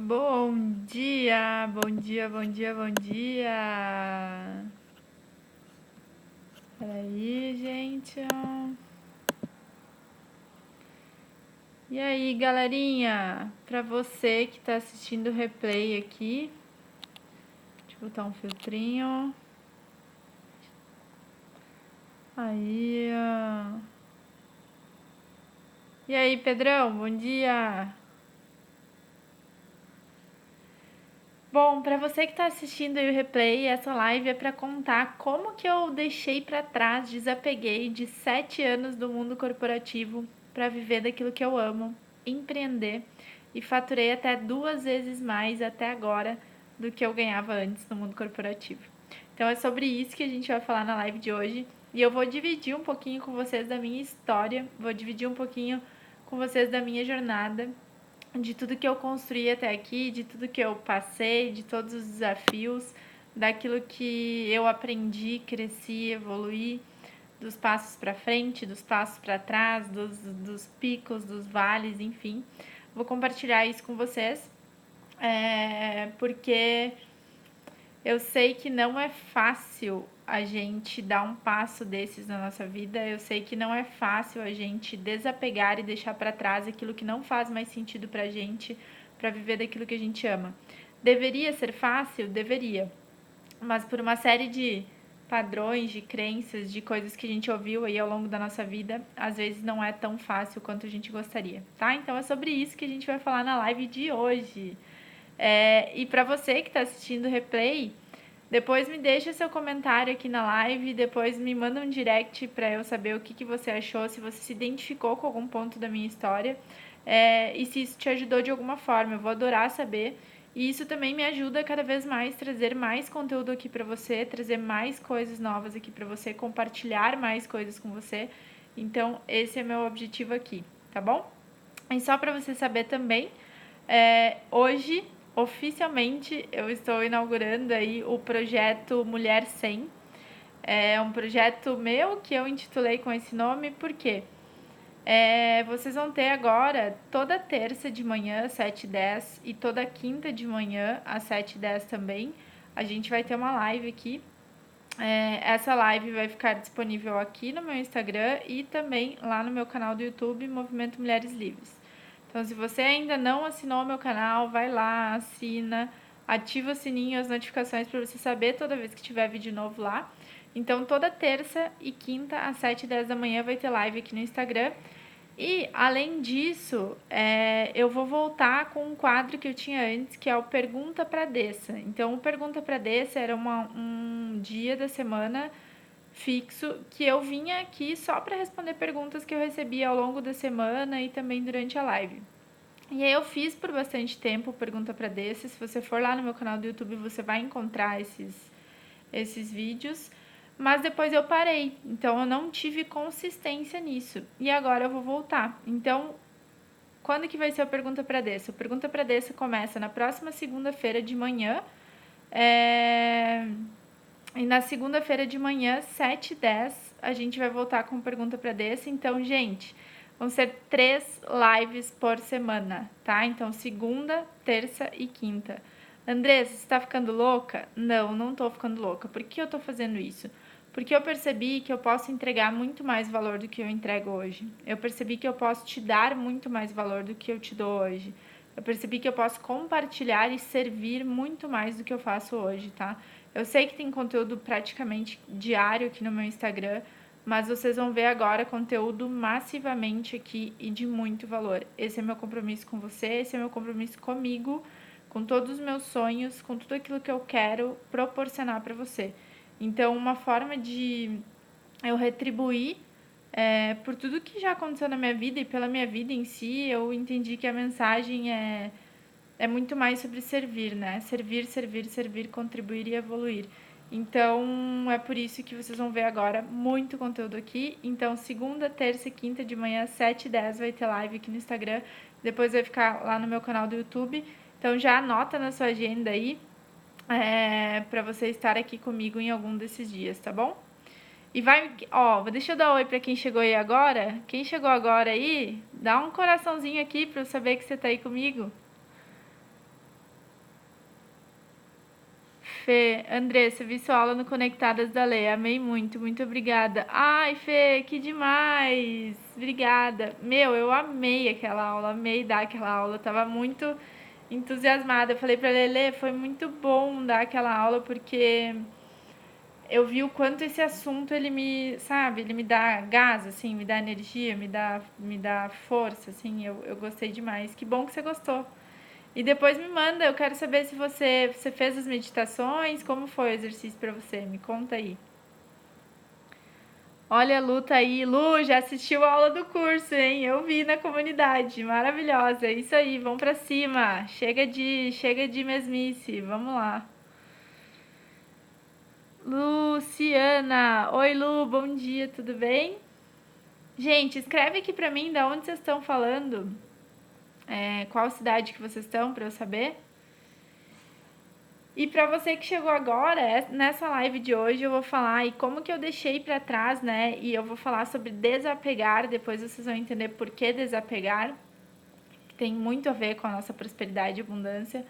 Bom dia, bom dia, bom dia, bom dia. Peraí, gente. E aí, galerinha? Pra você que tá assistindo o replay aqui, deixa eu botar um filtrinho. Aí, ó. E aí, Pedrão, bom dia. Bom, pra você que tá assistindo aí o replay, essa live é pra contar como que eu deixei pra trás, desapeguei de 7 anos do mundo corporativo pra viver daquilo que eu amo, empreender e faturei até 2 vezes mais até agora do que eu ganhava antes no mundo corporativo. Então é sobre isso que a gente vai falar na live de hoje e eu vou dividir um pouquinho com vocês da minha história, vou dividir um pouquinho com vocês da minha jornada, de tudo que eu construí até aqui, de tudo que eu passei, de todos os desafios, daquilo que eu aprendi, cresci, evoluí, dos passos para frente, dos passos para trás, dos picos, dos vales, enfim. Vou compartilhar isso com vocês, porque eu sei que não é fácil a gente dar um passo desses na nossa vida. Eu sei que não é fácil a gente desapegar e deixar para trás aquilo que não faz mais sentido pra gente, para viver daquilo que a gente ama. Deveria ser fácil? Deveria. Mas por uma série de padrões, de crenças, de coisas que a gente ouviu aí ao longo da nossa vida, às vezes não é tão fácil quanto a gente gostaria, tá? Então é sobre isso que a gente vai falar na live de hoje. E para você que está assistindo o replay, depois me deixa seu comentário aqui na live, depois me manda um direct para eu saber o que você achou, se você se identificou com algum ponto da minha história, e se isso te ajudou de alguma forma. Eu vou adorar saber. E isso também me ajuda a cada vez mais trazer mais conteúdo aqui para você, trazer mais coisas novas aqui para você, compartilhar mais coisas com você. Então, esse é meu objetivo aqui, tá bom? E só para você saber também, hoje, oficialmente, eu estou inaugurando aí o projeto Mulher 100. É um projeto meu que eu intitulei com esse nome, porque vocês vão ter agora toda terça de manhã, às 7h10, e toda quinta de manhã, às 7h10 também. A gente vai ter uma live aqui. Essa live vai ficar disponível aqui no meu Instagram e também lá no meu canal do YouTube, Movimento Mulheres Livres. Então, se você ainda não assinou o meu canal, vai lá, assina, ativa o sininho, as notificações para você saber toda vez que tiver vídeo novo lá. Então, toda terça e quinta, às 7h10 da manhã, vai ter live aqui no Instagram. E, além disso, eu vou voltar com um quadro que eu tinha antes, que é o Pergunta pra Dessa. Então, o Pergunta pra Dessa era um dia da semana fixo que eu vinha aqui só para responder perguntas que eu recebia ao longo da semana e também durante a live. E aí eu fiz por bastante tempo Pergunta pra Dessa. Se você for lá no meu canal do YouTube, você vai encontrar esses vídeos. Mas depois eu parei, então eu não tive consistência nisso. E agora eu vou voltar. Então, quando que vai ser a Pergunta pra Dessa? A Pergunta pra Dessa começa na próxima segunda-feira de manhã. E na segunda-feira de manhã, 7h10, a gente vai voltar com Pergunta pra Dessa. Então, gente, vão ser 3 lives por semana, tá? Então, segunda, terça e quinta. Andressa, você tá ficando louca? Não, não tô ficando louca. Por que eu tô fazendo isso? Porque eu percebi que eu posso entregar muito mais valor do que eu entrego hoje. Eu percebi que eu posso te dar muito mais valor do que eu te dou hoje. Eu percebi que eu posso compartilhar e servir muito mais do que eu faço hoje, tá? Eu sei que tem conteúdo praticamente diário aqui no meu Instagram, mas vocês vão ver agora conteúdo massivamente aqui e de muito valor. Esse é meu compromisso com você, esse é meu compromisso comigo, com todos os meus sonhos, com tudo aquilo que eu quero proporcionar para você. Então, uma forma de eu retribuir por tudo que já aconteceu na minha vida e pela minha vida em si, eu entendi que a mensagem é muito mais sobre servir, né? Servir, servir, servir, contribuir e evoluir. Então, é por isso que vocês vão ver agora muito conteúdo aqui. Então, segunda, terça e quinta de manhã, 7h10, vai ter live aqui no Instagram. Depois vai ficar lá no meu canal do YouTube. Então, já anota na sua agenda aí, para você estar aqui comigo em algum desses dias, tá bom? E vai, ó, deixa eu dar oi pra quem chegou aí agora. Quem chegou agora aí, dá um coraçãozinho aqui pra eu saber que você tá aí comigo. Fê. Andressa, vi sua aula no Conectadas da Lei. Amei muito, muito obrigada. Ai, Fê, que demais! Obrigada. Meu, eu amei aquela aula, amei dar aquela aula. Eu tava muito entusiasmada. Eu falei pra Lelê, foi muito bom dar aquela aula, porque eu vi o quanto esse assunto, ele me, sabe, ele me dá gás, assim, me dá energia, me dá força, assim, eu gostei demais. Que bom que você gostou. E depois me manda, eu quero saber se você fez as meditações, como foi o exercício pra você, me conta aí. Olha a Lu tá aí. Lu, já assistiu a aula do curso, hein? Eu vi na comunidade, maravilhosa. É isso aí, vamos pra cima. Chega de mesmice, vamos lá. Luciana, oi Lu, bom dia, tudo bem? Gente, escreve aqui pra mim da onde vocês estão falando, qual cidade que vocês estão, pra eu saber. E para você que chegou agora, nessa live de hoje eu vou falar e como que eu deixei para trás, né? E eu vou falar sobre desapegar, depois vocês vão entender por que desapegar, que tem muito a ver com a nossa prosperidade e abundância.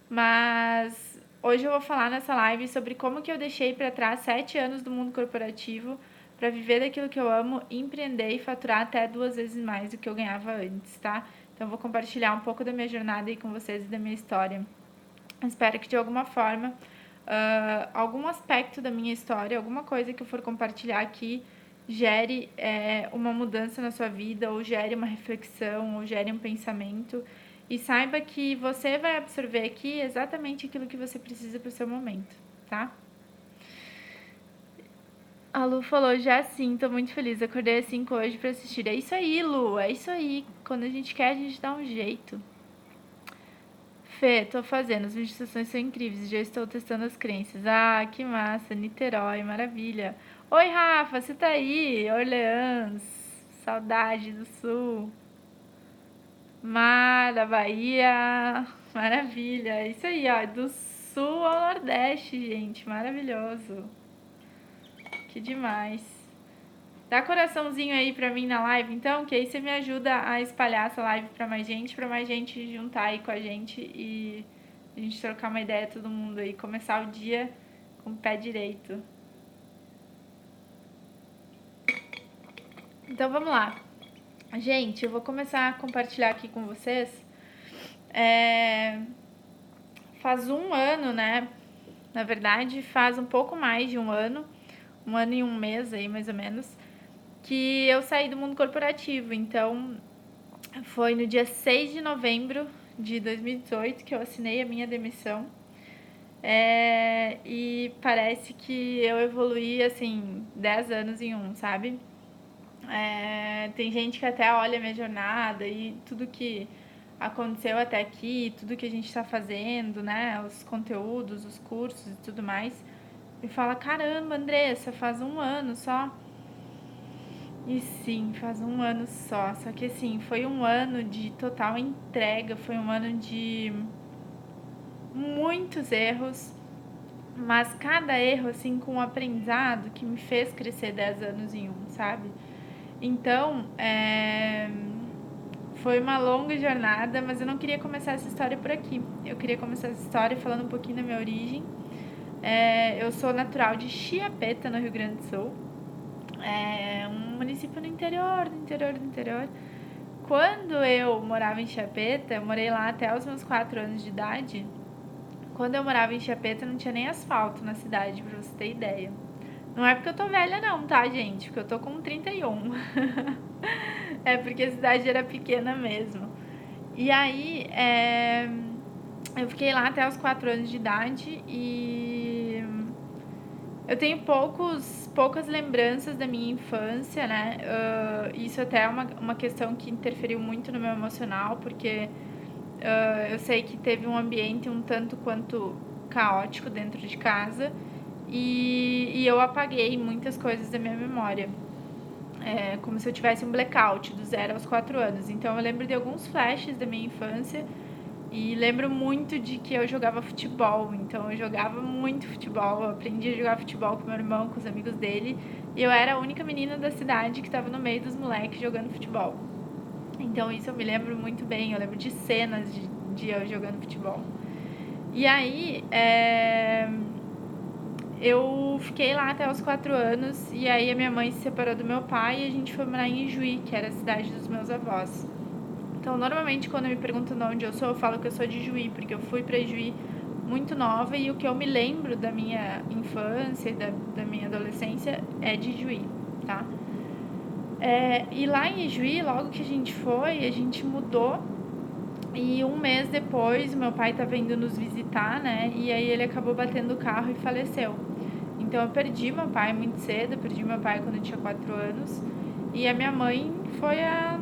Mas hoje eu vou falar nessa live sobre como que eu deixei para trás 7 anos do mundo corporativo para viver daquilo que eu amo, empreender e faturar até 2 vezes mais do que eu ganhava antes, tá? Então eu vou compartilhar um pouco da minha jornada aí com vocês e da minha história. Espero que de alguma forma, algum aspecto da minha história, alguma coisa que eu for compartilhar aqui, gere uma mudança na sua vida, ou gere uma reflexão, ou gere um pensamento. E saiba que você vai absorver aqui exatamente aquilo que você precisa para o seu momento, tá? A Lu falou, já sim, tô muito feliz. Acordei às 5 hoje para assistir. É isso aí, Lu, é isso aí. Quando a gente quer, a gente dá um jeito. Fê, tô fazendo, as meditações são incríveis, já estou testando as crenças. Ah, que massa, Niterói, maravilha. Oi, Rafa, você tá aí? Orleans, saudade do Sul. Mar da Bahia, maravilha. É isso aí, ó, do Sul ao Nordeste, gente, maravilhoso. Que demais. Dá coraçãozinho aí pra mim na live, então, que aí você me ajuda a espalhar essa live pra mais gente juntar aí com a gente e a gente trocar uma ideia todo mundo aí, começar o dia com o pé direito. Então vamos lá. Gente, eu vou começar a compartilhar aqui com vocês. Faz um ano, né? Na verdade, faz um pouco mais de um ano e um mês aí, mais ou menos, que eu saí do mundo corporativo. Então, foi no dia 6 de novembro de 2018 que eu assinei a minha demissão. E parece que eu evoluí, assim, 10 anos em um, sabe? Tem gente que até olha a minha jornada e tudo que aconteceu até aqui, tudo que a gente tá fazendo, né? Os conteúdos, os cursos e tudo mais. E fala, caramba, Andressa, faz um ano só. E sim, faz um ano só. Só que assim, foi um ano de total entrega, foi um ano de muitos erros, mas cada erro assim com um aprendizado que me fez crescer 10 anos em um, sabe? Então, foi uma longa jornada, mas eu não queria começar essa história por aqui. Eu queria começar essa história falando um pouquinho da minha origem. Eu sou natural de Chiapeta, no Rio Grande do Sul. É um município no interior, do interior. Quando eu morava em Chiapeta, eu morei lá até os meus 4 anos de idade. Quando eu morava em Chiapeta, não tinha nem asfalto na cidade, pra você ter ideia. Não é porque eu tô velha não, tá, gente? Porque eu tô com 31. É porque a cidade era pequena mesmo. E aí, eu fiquei lá até os 4 anos de idade e eu tenho poucas lembranças da minha infância, né? Isso até é uma questão que interferiu muito no meu emocional, porque eu sei que teve um ambiente um tanto quanto caótico dentro de casa e eu apaguei muitas coisas da minha memória. Como se eu tivesse um blackout do 0 aos 4 anos. Então eu lembro de alguns flashes da minha infância e lembro muito de que eu jogava futebol. Então eu jogava muito futebol, eu aprendi a jogar futebol com meu irmão, com os amigos dele. E eu era a única menina da cidade que estava no meio dos moleques jogando futebol. Então isso eu me lembro muito bem, eu lembro de cenas de eu jogando futebol. E aí, eu fiquei lá até os 4 anos, e aí a minha mãe se separou do meu pai e a gente foi morar em Ijuí, que era a cidade dos meus avós. Então, normalmente, quando me perguntam de onde eu sou, eu falo que eu sou de Juí, porque eu fui para Juí muito nova e o que eu me lembro da minha infância e da minha adolescência é de Juí, tá? E lá em Juí, logo que a gente mudou e um mês depois, meu pai estava indo nos visitar, né? E aí ele acabou batendo o carro e faleceu. Então eu perdi meu pai muito cedo, eu perdi meu pai quando eu tinha 4 anos. E a minha mãe foi a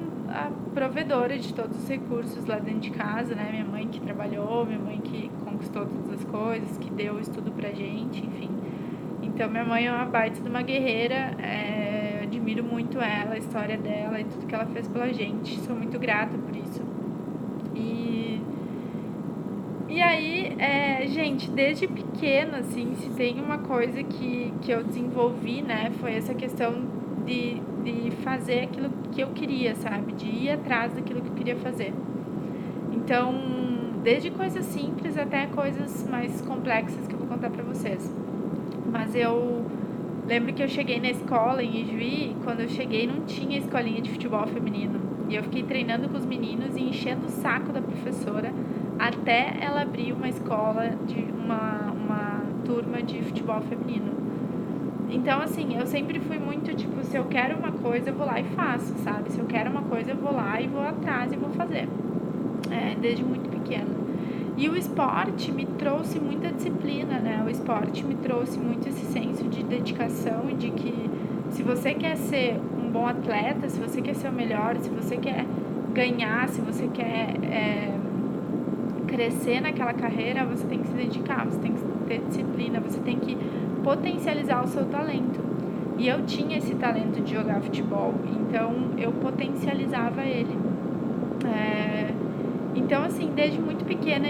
provedora de todos os recursos lá dentro de casa, né? Minha mãe que trabalhou, minha mãe que conquistou todas as coisas, que deu estudo pra gente, enfim. Então minha mãe é uma baita de uma guerreira, eu admiro muito ela, a história dela e tudo que ela fez pela gente. Sou muito grata por isso. E aí, gente, desde pequena, assim, se tem uma coisa que eu desenvolvi, né, foi essa questão de fazer aquilo que eu queria, sabe? De ir atrás daquilo que eu queria fazer. Então, desde coisas simples até coisas mais complexas que eu vou contar pra vocês. Mas eu lembro que eu cheguei na escola em Ijuí, quando eu cheguei não tinha escolinha de futebol feminino. E eu fiquei treinando com os meninos e enchendo o saco da professora até ela abrir uma escola de uma turma de futebol feminino. Então, assim, eu sempre fui muito tipo, se eu quero uma coisa, eu vou lá e faço, sabe? Se eu quero uma coisa, eu vou lá e vou atrás e vou fazer. Desde muito pequena. E o esporte me trouxe muita disciplina, né? O esporte me trouxe muito esse senso de dedicação e de que se você quer ser um bom atleta, se você quer ser o melhor, se você quer ganhar, se você quer crescer naquela carreira, você tem que se dedicar, você tem que ter disciplina, você tem que potencializar o seu talento. E eu tinha esse talento de jogar futebol, então eu potencializava ele. Então, assim, desde muito pequena,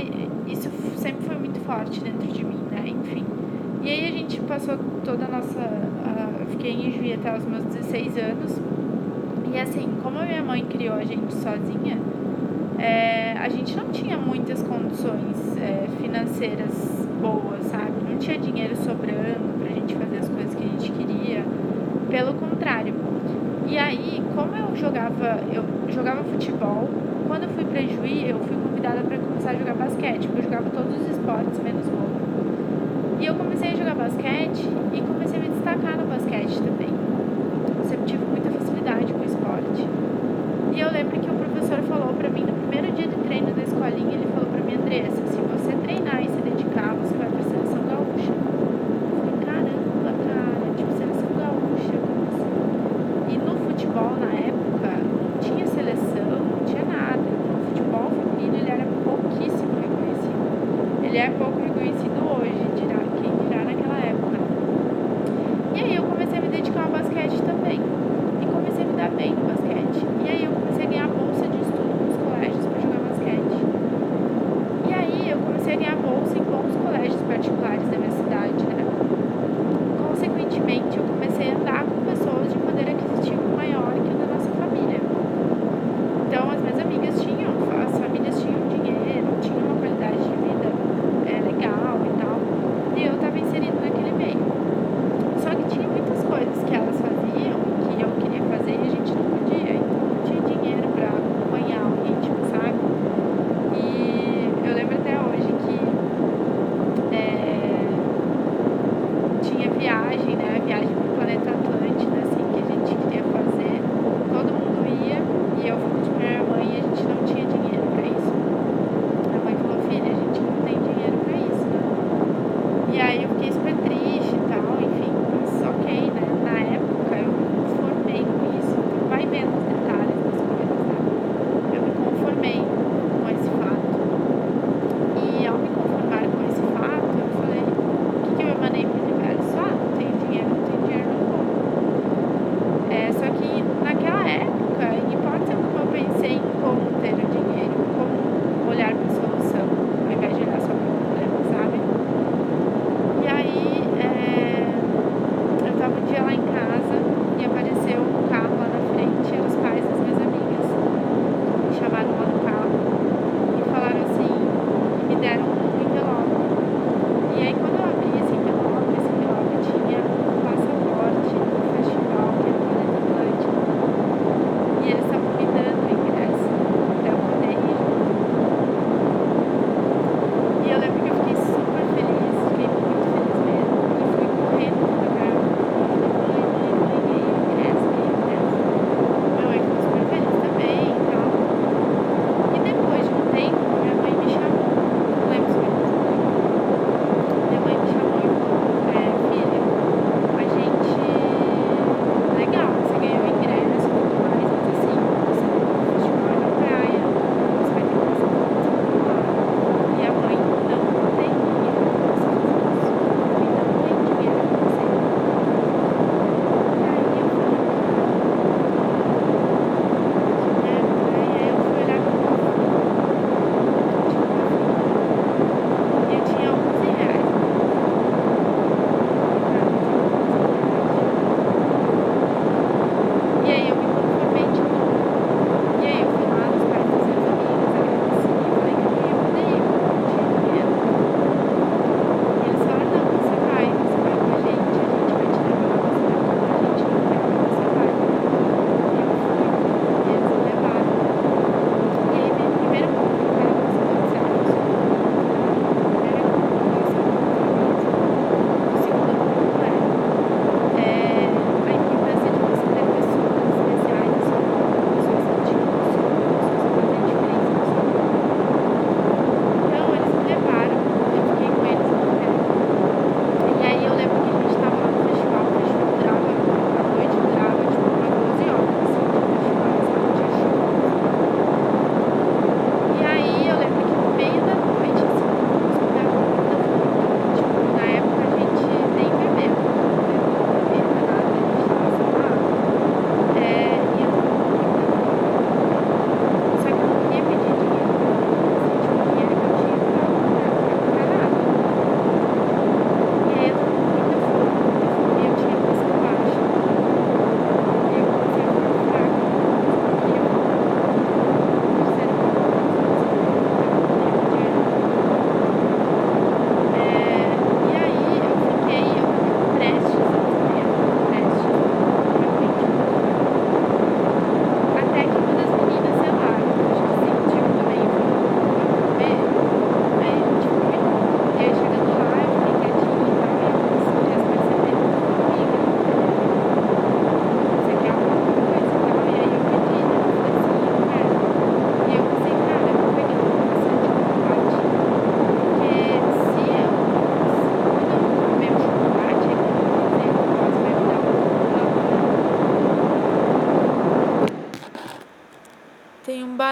isso sempre foi muito forte dentro de mim, né? Enfim. E aí a gente passou toda a nossa... eu fiquei em Juí até os meus 16 anos. E assim, como a minha mãe criou a gente sozinha, a gente não tinha muitas condições financeiras boas, sabe? Não tinha dinheiro sobrando pra gente fazer as coisas que a gente queria. Pelo contrário. E aí, como eu jogava futebol, quando eu fui pra Juí, eu fui convidada para começar a jogar basquete, porque eu jogava todos os esportes, menos vôlei. E eu comecei a jogar basquete e comecei a me destacar no basquete também. Eu sempre tive muita facilidade com o esporte. E eu lembro que o professor falou pra mim, no primeiro dia de treino da escolinha, ele falou pra mim, Andressa, se você treinar e se dedicar, você vai pra seleção gaúcha. Eu falei, caramba, cara, tipo, seleção gaúcha, como assim? E no futebol, na época, não tinha seleção, não tinha nada. O futebol feminino, ele era pouquíssimo reconhecido. Ele é pouco reconhecido hoje, quem dirá naquela época. E aí eu comecei a me dedicar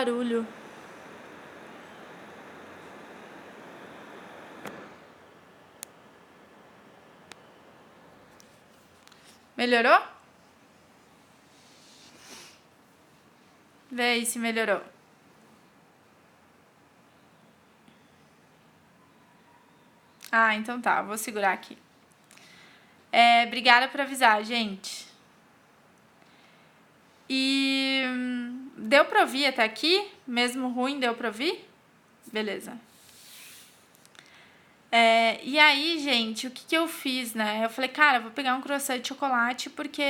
barulho. Melhorou? Vê aí se melhorou. Ah, então tá, vou segurar aqui. Obrigada por avisar, gente. E deu pra ouvir até aqui? Mesmo ruim, deu pra ouvir? Beleza. E aí, gente, o que eu fiz, né? Eu falei, cara, vou pegar um croissant de chocolate, porque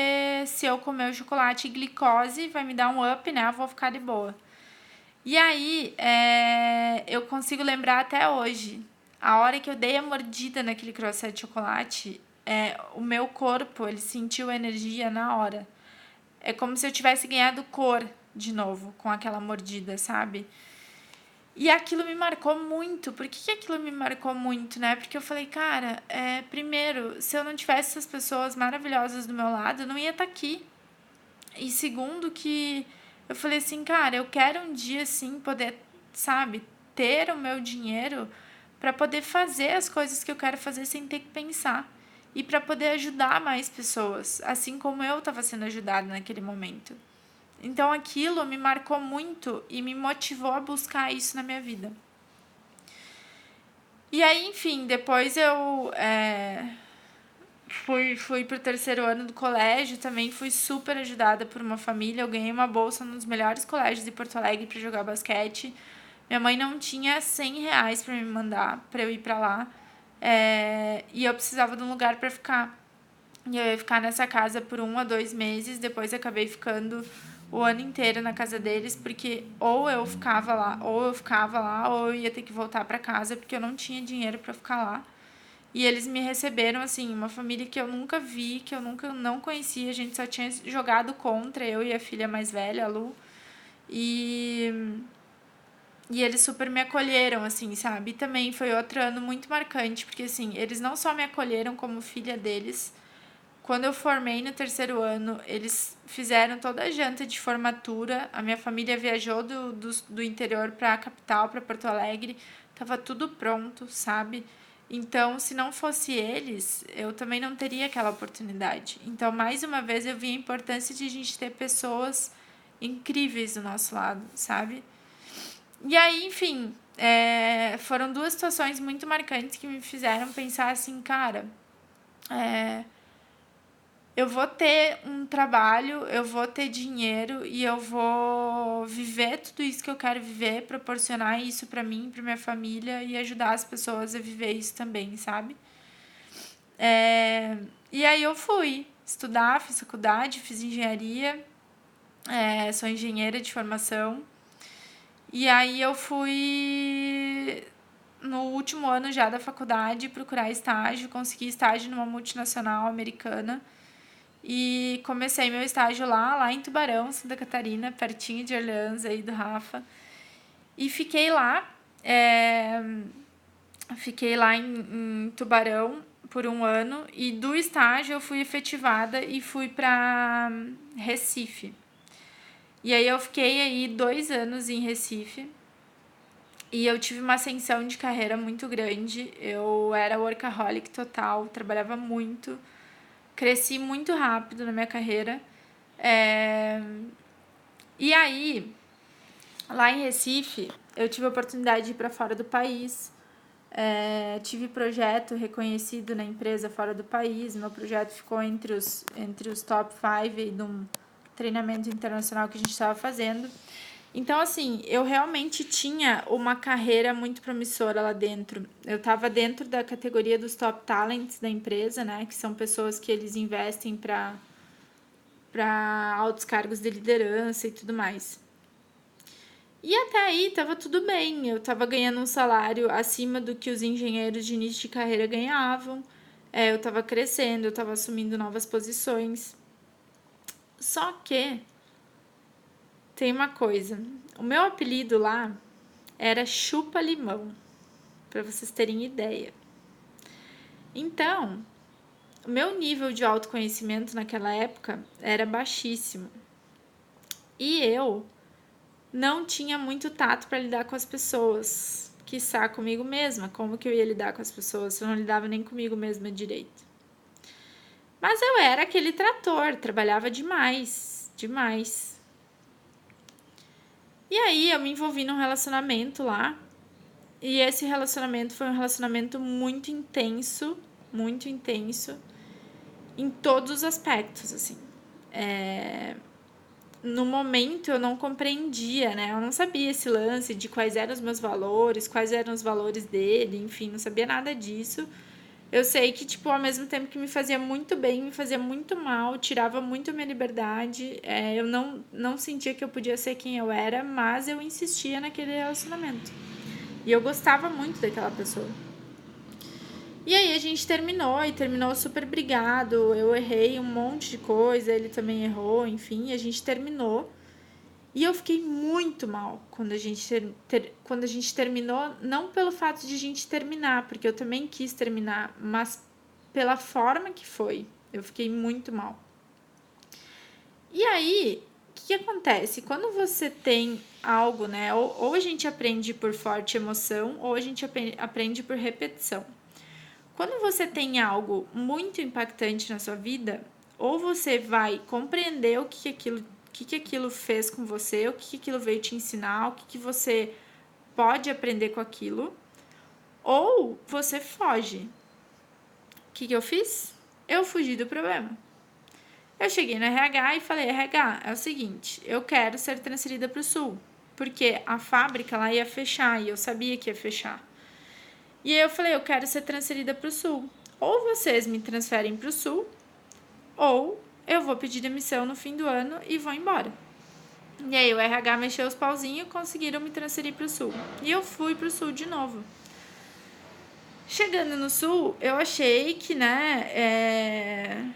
se eu comer o chocolate e glicose, vai me dar um up, né? Eu vou ficar de boa. E aí, eu consigo lembrar até hoje, a hora que eu dei a mordida naquele croissant de chocolate, o meu corpo, ele sentiu energia na hora. É como se eu tivesse ganhado cor de novo com aquela mordida, sabe? E aquilo me marcou muito. Por que aquilo me marcou muito, né? Porque eu falei, cara, primeiro, se eu não tivesse essas pessoas maravilhosas do meu lado, eu não ia estar aqui. E segundo, que eu falei assim, cara, eu quero um dia, assim, poder, sabe, ter o meu dinheiro para poder fazer as coisas que eu quero fazer sem ter que pensar. E para poder ajudar mais pessoas, assim como eu estava sendo ajudada naquele momento. Então aquilo me marcou muito e me motivou a buscar isso na minha vida. E aí, enfim, depois eu fui pro terceiro ano do colégio, também fui super ajudada por uma família. Eu ganhei uma bolsa num dos melhores colégios de Porto Alegre para jogar basquete. Minha mãe não tinha 100 reais para me mandar, para eu ir para lá. E eu precisava de um lugar para ficar. E eu ia ficar nessa casa por 1 a 2 meses. Depois acabei ficando o ano inteiro na casa deles, porque ou eu ficava lá, ou eu ia ter que voltar para casa, porque eu não tinha dinheiro para ficar lá. E eles me receberam, assim, uma família que eu nunca vi, que eu nunca não conhecia. A gente só tinha jogado contra, eu e a filha mais velha, a Lu. E eles super me acolheram, assim, sabe? E também foi outro ano muito marcante, porque, assim, eles não só me acolheram como filha deles. Quando eu formei no terceiro ano, eles fizeram toda a janta de formatura. A minha família viajou do interior para a capital, para Porto Alegre. Tava tudo pronto, sabe? Então, se não fosse eles, eu também não teria aquela oportunidade. Então, mais uma vez, eu vi a importância de a gente ter pessoas incríveis do nosso lado, sabe? E aí, enfim, foram duas situações muito marcantes que me fizeram pensar assim, cara, eu vou ter um trabalho, eu vou ter dinheiro e eu vou viver tudo isso que eu quero viver, proporcionar isso pra mim, pra minha família e ajudar as pessoas a viver isso também, sabe? E aí eu fui estudar, fiz faculdade, fiz engenharia, sou engenheira de formação. E aí eu fui no último ano já da faculdade procurar estágio, consegui estágio numa multinacional americana. E comecei meu estágio lá em Tubarão, Santa Catarina, pertinho de Orleans, aí do Rafa. E fiquei lá, em Tubarão por 1 ano. E do estágio eu fui efetivada e fui para Recife. E aí eu fiquei aí 2 anos em Recife. E eu tive uma ascensão de carreira muito grande. Eu era workaholic total, trabalhava muito. Cresci muito rápido na minha carreira. E aí, lá em Recife, eu tive a oportunidade de ir para fora do país. Tive projeto reconhecido na empresa fora do país. Meu projeto ficou entre os top 5 de um treinamento internacional que a gente estava fazendo. Então, assim, eu realmente tinha uma carreira muito promissora lá dentro. Eu estava dentro da categoria dos top talents da empresa, né? Que são pessoas que eles investem para altos cargos de liderança e tudo mais. E até aí tava tudo bem. Eu tava ganhando um salário acima do que os engenheiros de início de carreira ganhavam. Eu tava crescendo, eu tava assumindo novas posições. Só que tem uma coisa. O meu apelido lá era chupa-limão, para vocês terem ideia. Então, o meu nível de autoconhecimento naquela época era baixíssimo. E eu não tinha muito tato para lidar com as pessoas, quiçá comigo mesma. Como que eu ia lidar com as pessoas se eu não lidava nem comigo mesma direito? Mas eu era aquele trator, trabalhava demais, demais. E aí eu me envolvi num relacionamento lá, e esse relacionamento foi um relacionamento muito intenso em todos os aspectos, assim. No momento eu não compreendia, né? Eu não sabia esse lance de quais eram os meus valores, quais eram os valores dele, enfim, não sabia nada disso. Eu sei que, tipo, ao mesmo tempo que me fazia muito bem, me fazia muito mal, tirava muito a minha liberdade. Eu não sentia que eu podia ser quem eu era, mas eu insistia naquele relacionamento. E eu gostava muito daquela pessoa. E aí a gente terminou, e terminou super brigado. Eu errei um monte de coisa, ele também errou, enfim, a gente terminou. E eu fiquei muito mal quando a gente, quando a gente terminou, não pelo fato de a gente terminar, porque eu também quis terminar, mas pela forma que foi. Eu fiquei muito mal. E aí, o que acontece? Quando você tem algo, né? Ou a gente aprende por forte emoção, ou a gente aprende por repetição. Quando você tem algo muito impactante na sua vida, ou você vai compreender o que aquilo fez com você, o que aquilo veio te ensinar, o que você pode aprender com aquilo, ou você foge. O que eu fiz? Eu fugi do problema. Eu cheguei no RH e falei, RH, é o seguinte, eu quero ser transferida para o Sul, porque a fábrica lá ia fechar e eu sabia que ia fechar. E aí eu falei, eu quero ser transferida para o Sul. Ou vocês me transferem para o Sul, ou eu vou pedir demissão no fim do ano e vou embora. E aí o RH mexeu os pauzinhos e conseguiram me transferir para o Sul. E eu fui para o Sul de novo. Chegando no Sul, eu achei que, né,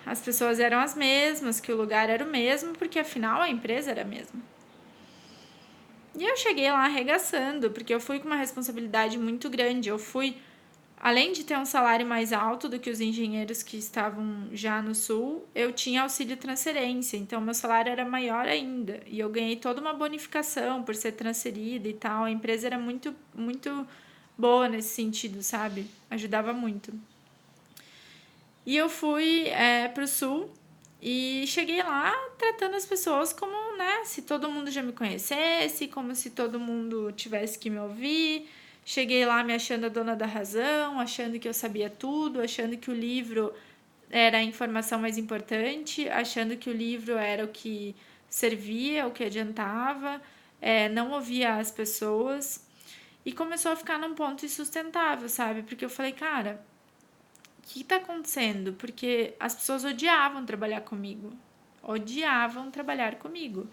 as pessoas eram as mesmas, que o lugar era o mesmo, porque afinal a empresa era a mesma. E eu cheguei lá arregaçando, porque eu fui com uma responsabilidade muito grande. Eu fui, além de ter um salário mais alto do que os engenheiros que estavam já no Sul, eu tinha auxílio transferência, então meu salário era maior ainda. E eu ganhei toda uma bonificação por ser transferida e tal. A empresa era muito, muito boa nesse sentido, sabe? Ajudava muito. E eu fui pro Sul e cheguei lá tratando as pessoas como, né, se todo mundo já me conhecesse, como se todo mundo tivesse que me ouvir. Cheguei lá me achando a dona da razão, achando que eu sabia tudo, achando que o livro era a informação mais importante, achando que o livro era o que servia, o que adiantava, não ouvia as pessoas. E começou a ficar num ponto insustentável, sabe? Porque eu falei, cara, o que tá acontecendo? Porque as pessoas odiavam trabalhar comigo. Odiavam trabalhar comigo.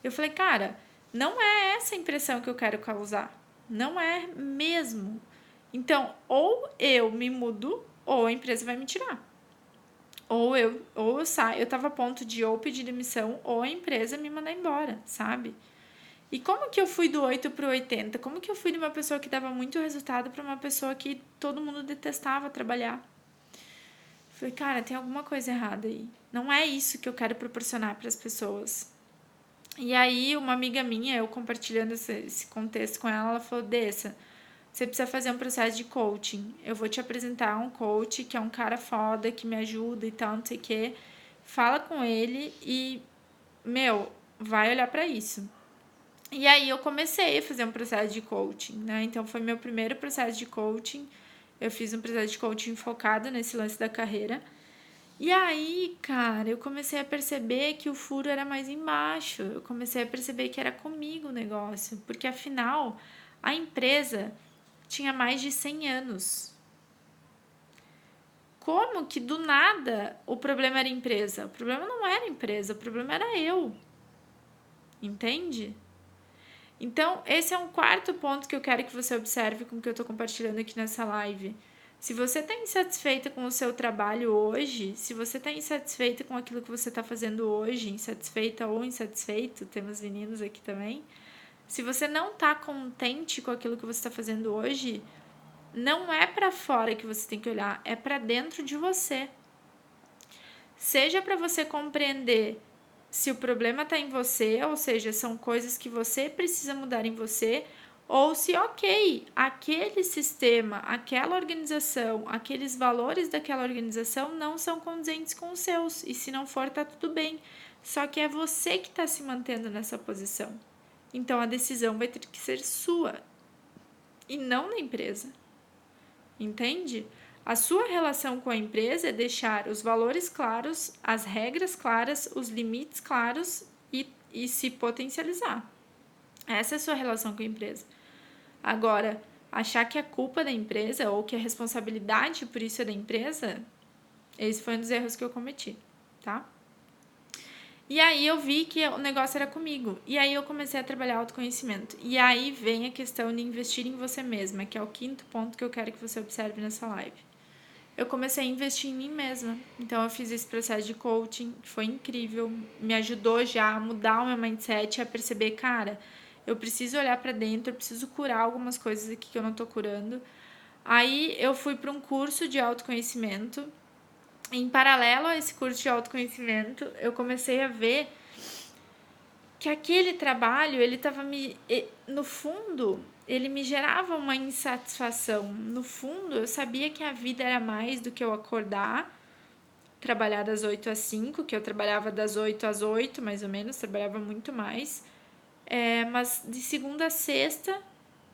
Eu falei, cara, não é essa a impressão que eu quero causar. Não é mesmo. Então, ou eu me mudo, ou a empresa vai me tirar. Ou eu saio. Eu tava a ponto de ou pedir demissão, ou a empresa me mandar embora, sabe? E como que eu fui do 8 pro 80? Como que eu fui de uma pessoa que dava muito resultado para uma pessoa que todo mundo detestava trabalhar? Falei, cara, tem alguma coisa errada aí. Não é isso que eu quero proporcionar para as pessoas. E aí, uma amiga minha, eu compartilhando esse contexto com ela, ela falou, Dessa, você precisa fazer um processo de coaching. Eu vou te apresentar um coach que é um cara foda, que me ajuda e tal, não sei o quê. Fala com ele e, meu, vai olhar para isso. E aí eu comecei a fazer um processo de coaching, né? Então foi meu primeiro processo de coaching. Eu fiz um processo de coaching focado nesse lance da carreira. E aí, cara, eu comecei a perceber que o furo era mais embaixo. Eu comecei a perceber que era comigo o negócio. Porque afinal, a empresa tinha mais de 100 anos. Como que do nada o problema era a empresa? O problema não era a empresa, o problema era eu. Entende? Então, esse é um quarto ponto que eu quero que você observe com o que eu estou compartilhando aqui nessa live. Se você está insatisfeita com o seu trabalho hoje, se você está insatisfeita com aquilo que você está fazendo hoje, insatisfeita ou insatisfeito, temos meninos aqui também. Se você não está contente com aquilo que você está fazendo hoje, não é para fora que você tem que olhar, é para dentro de você. Seja para você compreender se o problema está em você, ou seja, são coisas que você precisa mudar em você, ou se, ok, aquele sistema, aquela organização, aqueles valores daquela organização não são condizentes com os seus, e se não for, tá tudo bem. Só que é você que está se mantendo nessa posição. Então a decisão vai ter que ser sua e não da empresa. Entende? A sua relação com a empresa é deixar os valores claros, as regras claras, os limites claros e se potencializar. Essa é a sua relação com a empresa. Agora, achar que a culpa é da empresa ou que a responsabilidade por isso é da empresa, esse foi um dos erros que eu cometi, tá? E aí eu vi que o negócio era comigo. E aí eu comecei a trabalhar autoconhecimento. E aí vem a questão de investir em você mesma, que é o 5º ponto que eu quero que você observe nessa live. Eu comecei a investir em mim mesma. Então eu fiz esse processo de coaching, que foi incrível, me ajudou já a mudar o meu mindset, a perceber, cara, eu preciso olhar para dentro, eu preciso curar algumas coisas aqui que eu não tô curando. Aí eu fui para um curso de autoconhecimento. Em paralelo a esse curso de autoconhecimento, eu comecei a ver que aquele trabalho, ele estava no fundo, ele me gerava uma insatisfação. No fundo, eu sabia que a vida era mais do que eu acordar, trabalhar das 8 às 5, que eu trabalhava das 8 às 8, mais ou menos, trabalhava muito mais. Mas de segunda a sexta,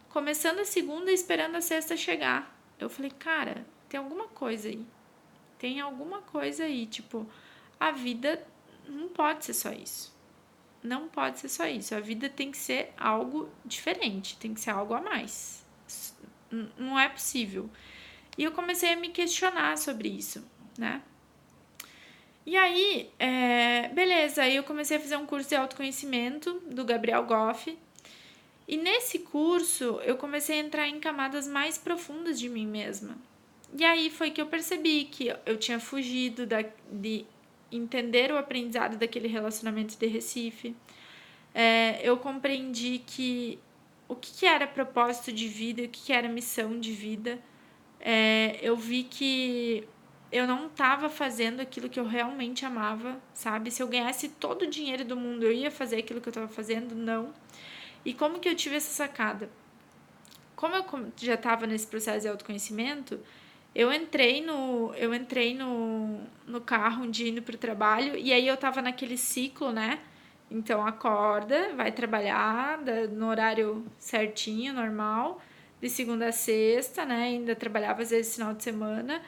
começando a segunda e esperando a sexta chegar. Eu falei, cara, tem alguma coisa aí. Tem alguma coisa aí, tipo, a vida não pode ser só isso. Não pode ser só isso. A vida tem que ser algo diferente, tem que ser algo a mais. Não é possível. E eu comecei a me questionar sobre isso, né? E aí, beleza, aí eu comecei a fazer um curso de autoconhecimento do Gabriel Goff. E nesse curso, eu comecei a entrar em camadas mais profundas de mim mesma. E aí foi que eu percebi que eu tinha fugido de entender o aprendizado daquele relacionamento de Recife. Eu compreendi que o que era propósito de vida, o que era missão de vida. Eu vi que eu não estava fazendo aquilo que eu realmente amava, sabe? Se eu ganhasse todo o dinheiro do mundo, eu ia fazer aquilo que eu estava fazendo? Não. E como que eu tive essa sacada? Como eu já estava nesse processo de autoconhecimento, eu entrei no carro um dia indo pro trabalho e aí eu tava naquele ciclo, né? Então acorda, vai trabalhar no horário certinho, normal, de segunda a sexta, né? Ainda trabalhava às vezes final de semana.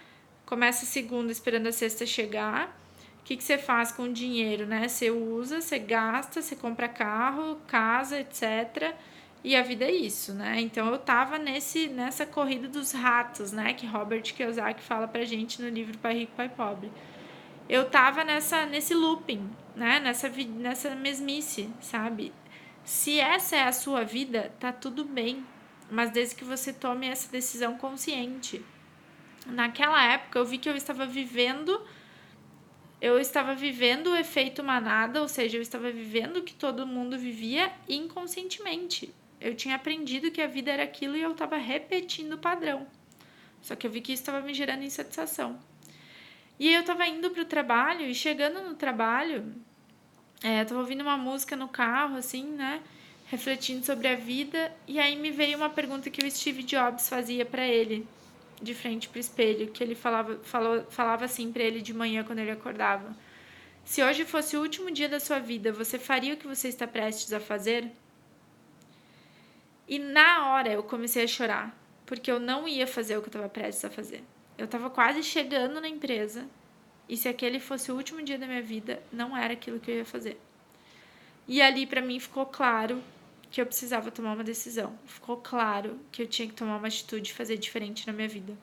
Começa a segunda esperando a sexta chegar. O que você faz com o dinheiro, né? Você usa, você gasta, você compra carro, casa, etc. E a vida é isso, né? Então eu tava nessa corrida dos ratos, né? Que Robert Kiyosaki fala pra gente no livro Pai Rico, Pai Pobre. Eu tava nesse looping, né? Nessa mesmice, sabe? Se essa é a sua vida, tá tudo bem. Mas desde que você tome essa decisão consciente. Naquela época eu vi que eu estava vivendo o efeito manada, ou seja, eu estava vivendo o que todo mundo vivia inconscientemente. Eu tinha aprendido que a vida era aquilo e eu estava repetindo o padrão. Só que eu vi que isso estava me gerando insatisfação. E aí eu estava indo para o trabalho e chegando no trabalho, eu estava ouvindo uma música no carro, assim, né? Refletindo sobre a vida. E aí me veio uma pergunta que o Steve Jobs fazia para ele, de frente pro espelho, que ele falava assim para ele de manhã quando ele acordava. Se hoje fosse o último dia da sua vida, você faria o que você está prestes a fazer? E na hora eu comecei a chorar, porque eu não ia fazer o que eu estava prestes a fazer. Eu estava quase chegando na empresa, e se aquele fosse o último dia da minha vida, não era aquilo que eu ia fazer. E ali para mim ficou claro que eu precisava tomar uma decisão. Ficou claro que eu tinha que tomar uma atitude e fazer diferente na minha vida.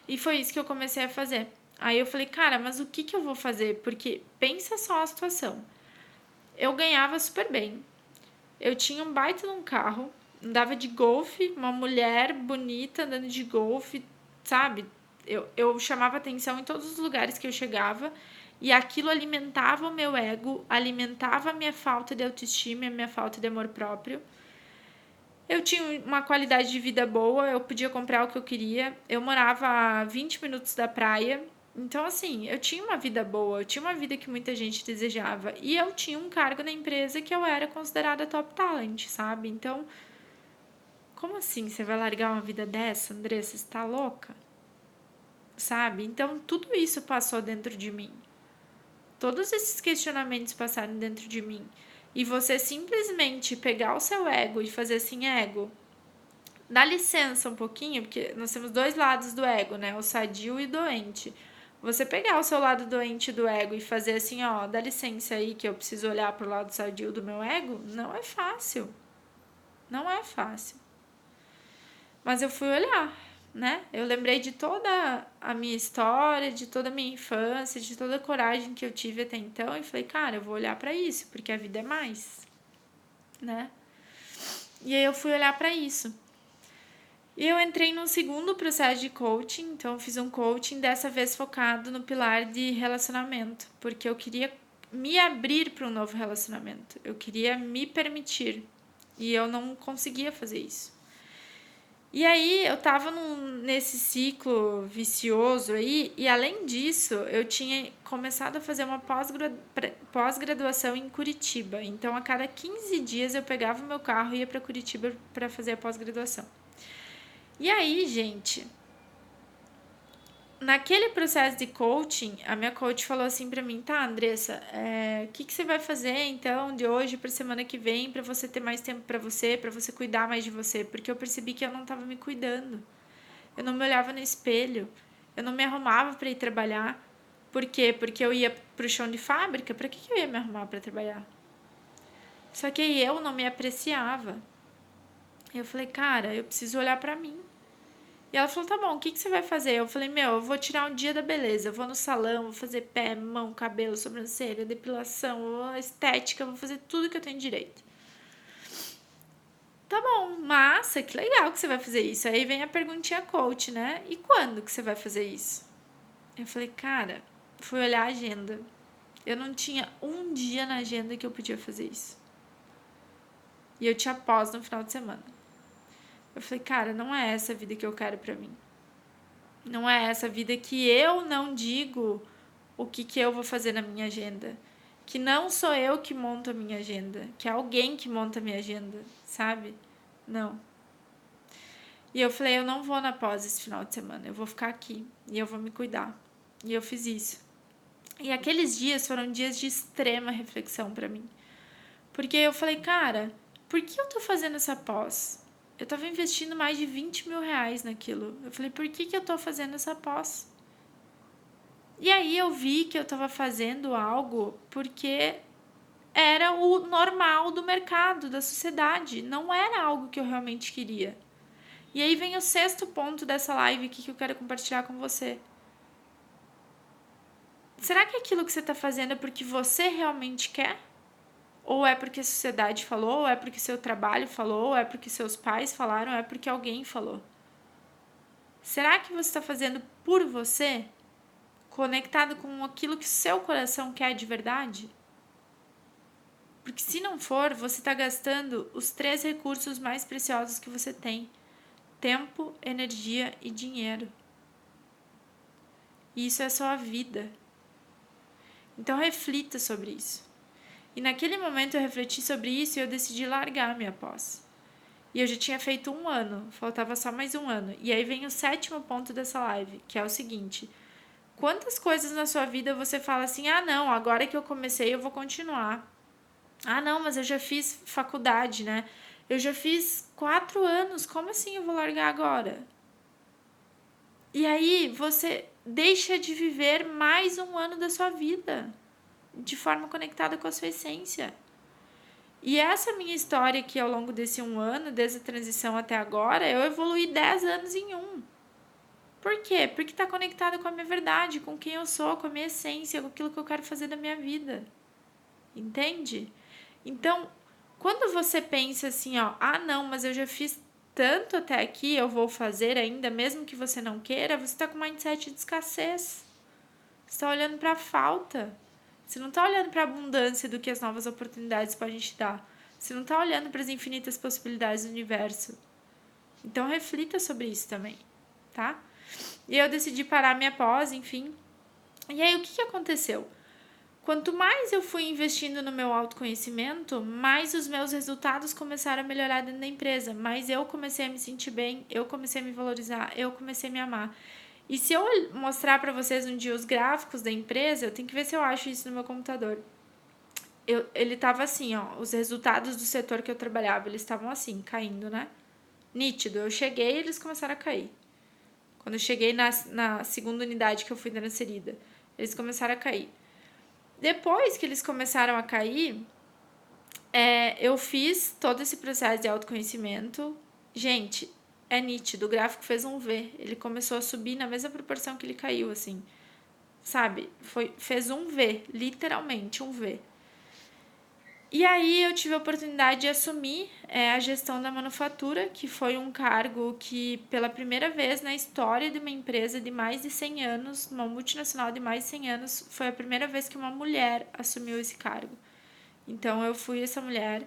E foi isso que eu comecei a fazer. Aí eu falei, cara, mas o que eu vou fazer? Porque pensa só a situação. Eu ganhava super bem. Eu tinha um baita num carro, andava de golfe, uma mulher bonita andando de golfe, sabe? Eu chamava atenção em todos os lugares que eu chegava e aquilo alimentava o meu ego, alimentava a minha falta de autoestima e a minha falta de amor próprio. Eu tinha uma qualidade de vida boa, eu podia comprar o que eu queria. Eu morava a 20 minutos da praia, Então, assim, eu tinha uma vida boa, eu tinha uma vida que muita gente desejava. E eu tinha um cargo na empresa que eu era considerada top talent, sabe? Então, como assim você vai largar uma vida dessa, Andressa? Você tá louca? Sabe? Então, tudo isso passou dentro de mim. Todos esses questionamentos passaram dentro de mim. E você simplesmente pegar o seu ego e fazer assim, ego, dá licença um pouquinho, porque nós temos dois lados do ego, né? O sadio e o doente. Você pegar o seu lado doente do ego e fazer assim, ó, dá licença aí que eu preciso olhar pro lado sadio do meu ego, não é fácil. Não é fácil. Mas eu fui olhar, né? Eu lembrei de toda a minha história, de toda a minha infância, de toda a coragem que eu tive até então e falei, cara, eu vou olhar para isso, porque a vida é mais, né? E aí eu fui olhar para isso. E eu entrei num segundo processo de coaching, então eu fiz um coaching dessa vez focado no pilar de relacionamento, porque eu queria me abrir para um novo relacionamento. Eu queria me permitir e eu não conseguia fazer isso. E aí eu tava nesse ciclo vicioso aí, e além disso, eu tinha começado a fazer uma pós-graduação em Curitiba. Então, a cada 15 dias eu pegava o meu carro e ia para Curitiba para fazer a pós-graduação. E aí, gente, naquele processo de coaching, a minha coach falou assim pra mim, tá, Andressa, o que você vai fazer então de hoje pra semana que vem pra você ter mais tempo pra você cuidar mais de você? Porque eu percebi que eu não tava me cuidando. Eu não me olhava no espelho, eu não me arrumava pra ir trabalhar. Por quê? Porque eu ia pro chão de fábrica, pra que eu ia me arrumar pra trabalhar? Só que eu não me apreciava. Eu falei, cara, eu preciso olhar pra mim. E ela falou, tá bom, o que você vai fazer? Eu falei, eu vou tirar um dia da beleza. Eu vou no salão, vou fazer pé, mão, cabelo, sobrancelha, depilação, estética, vou fazer tudo que eu tenho direito. Tá bom, massa, que legal que você vai fazer isso. Aí vem a perguntinha coach, né? E quando que você vai fazer isso? Eu falei, cara, fui olhar a agenda. Eu não tinha um dia na agenda que eu podia fazer isso. E eu tinha pós no final de semana. Eu falei, cara, não é essa a vida que eu quero pra mim. Não é essa vida que eu não digo o que eu vou fazer na minha agenda. Que não sou eu que monto a minha agenda, que é alguém que monta a minha agenda, sabe? Não. E eu falei, eu não vou na pós esse final de semana, eu vou ficar aqui e eu vou me cuidar. E eu fiz isso. E aqueles dias foram dias de extrema reflexão pra mim. Porque eu falei, cara, por que eu tô fazendo essa pós? Eu tava investindo mais de 20 mil reais naquilo. Eu falei, por que eu tô fazendo essa pós? E aí eu vi que eu tava fazendo algo porque era o normal do mercado, da sociedade. Não era algo que eu realmente queria. E aí vem o sexto ponto dessa live aqui que eu quero compartilhar com você. Será que aquilo que você tá fazendo é porque você realmente quer? Ou é porque a sociedade falou, ou é porque seu trabalho falou, ou é porque seus pais falaram, ou é porque alguém falou? Será que você está fazendo por você? Conectado com aquilo que seu coração quer de verdade? Porque se não for, você está gastando os 3 recursos mais preciosos que você tem: tempo, energia e dinheiro. E isso é só a vida. Então reflita sobre isso. E naquele momento eu refleti sobre isso e eu decidi largar minha pós. E eu já tinha feito 1 ano, faltava só mais 1 ano. E aí vem o 7º ponto dessa live, que é o seguinte: quantas coisas na sua vida você fala assim, ah não, agora que eu comecei eu vou continuar. Ah não, mas eu já fiz faculdade, né? Eu já fiz 4 anos, como assim eu vou largar agora? E aí você deixa de viver mais 1 ano da sua vida, de forma conectada com a sua essência. E essa minha história aqui ao longo desse 1 ano, desde a transição até agora, eu evoluí 10 anos em 1. Por quê? Porque está conectado com a minha verdade, com quem eu sou, com a minha essência, com aquilo que eu quero fazer da minha vida. Entende? Então, quando você pensa assim, ó, ah não, mas eu já fiz tanto até aqui, eu vou fazer ainda, mesmo que você não queira, você está com mindset de escassez. Você está olhando para a falta. Você não está olhando para a abundância do que as novas oportunidades podem te dar. Você não está olhando para as infinitas possibilidades do universo. Então reflita sobre isso também, tá? E eu decidi parar minha pós, enfim. E aí, o que aconteceu? Quanto mais eu fui investindo no meu autoconhecimento, mais os meus resultados começaram a melhorar dentro da empresa, mais eu comecei a me sentir bem, eu comecei a me valorizar, eu comecei a me amar. E se eu mostrar para vocês um dia os gráficos da empresa, eu tenho que ver se eu acho isso no meu computador. Ele tava assim, ó, os resultados do setor que eu trabalhava, eles estavam assim, caindo, né? Nítido. Eu cheguei e eles começaram a cair. Quando eu cheguei na segunda unidade que eu fui transferida, eles começaram a cair. Depois que eles começaram a cair, eu fiz todo esse processo de autoconhecimento. Gente, é nítido, o gráfico fez um V. Ele começou a subir na mesma proporção que ele caiu, assim. Sabe? Fez um V, literalmente um V. E aí eu tive a oportunidade de assumir a gestão da manufatura, que foi um cargo que, pela primeira vez na história de uma empresa de mais de 100 anos, uma multinacional de mais de 100 anos, foi a primeira vez que uma mulher assumiu esse cargo. Então eu fui essa mulher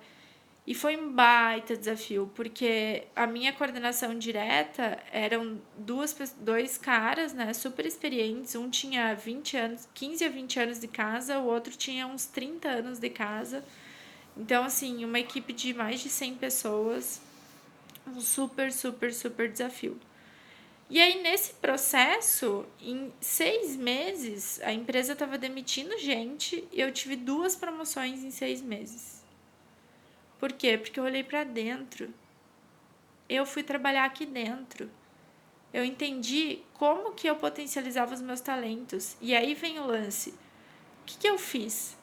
e foi um baita desafio, porque a minha coordenação direta eram dois caras, né, super experientes. Um tinha 20 anos, 15 a 20 anos de casa, o outro tinha uns 30 anos de casa. Então, assim, uma equipe de mais de 100 pessoas, um super, super, super desafio. E aí, nesse processo, em 6 meses, a empresa estava demitindo gente e eu tive 2 promoções em 6 meses. Por quê? Porque eu olhei para dentro. Eu fui trabalhar aqui dentro. Eu entendi como que eu potencializava os meus talentos. E aí vem o lance. O que eu fiz?